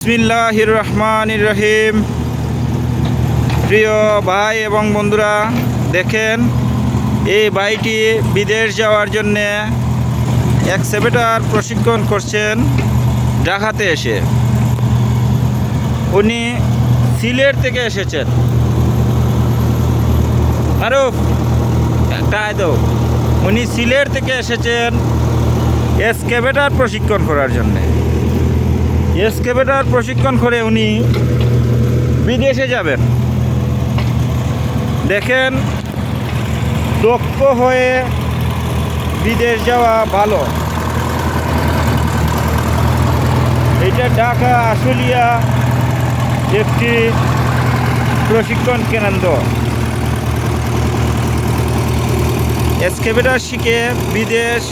বিসমিল্লাহির রহমানির রহিম। প্রিয় ভাই এবং বন্ধুরা, দেখেন এই ভাইটি বিদেশ যাওয়ার জন্যে এক্সকেভেটর প্রশিক্ষণ করছেন ঢাকাতে এসে। উনি সিলেট থেকে এসেছেন। আরফ কায়দো উনি সিলেট থেকে এসেছেন এক্সকেভেটর প্রশিক্ষণ করার জন্যে। এক্সকেভেটর প্রশিক্ষণ করে উনি বিদেশে যাবেন। দেখেন, দক্ষ হয়ে বিদেশ যাওয়া ভালো। এটা ঢাকা আশুলিয়া একটি প্রশিক্ষণ কেন্দ্র। এক্সকেভেটর শিখে বিদেশ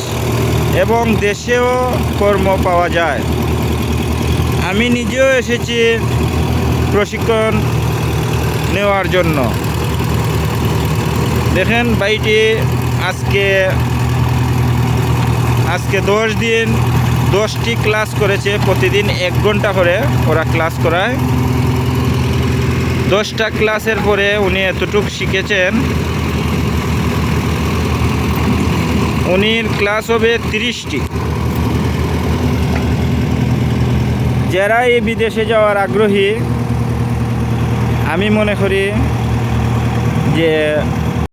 এবং দেশেও কর্ম পাওয়া যায়। আমি নিজেও এসেছি প্রশিক্ষণ নেওয়ার জন্য। দেখেন ভাইটি আজকে 10 দিন 10টি ক্লাস করেছে। প্রতিদিন 1 ঘন্টা করে ওরা ক্লাস করায়। 10টা ক্লাসের পরে উনি এতটুকু শিখেছেন। উনির ক্লাস হবে 30টি। যারা এই বিদেশে যাওয়ার আগ্রহী, আমি মনে করি যে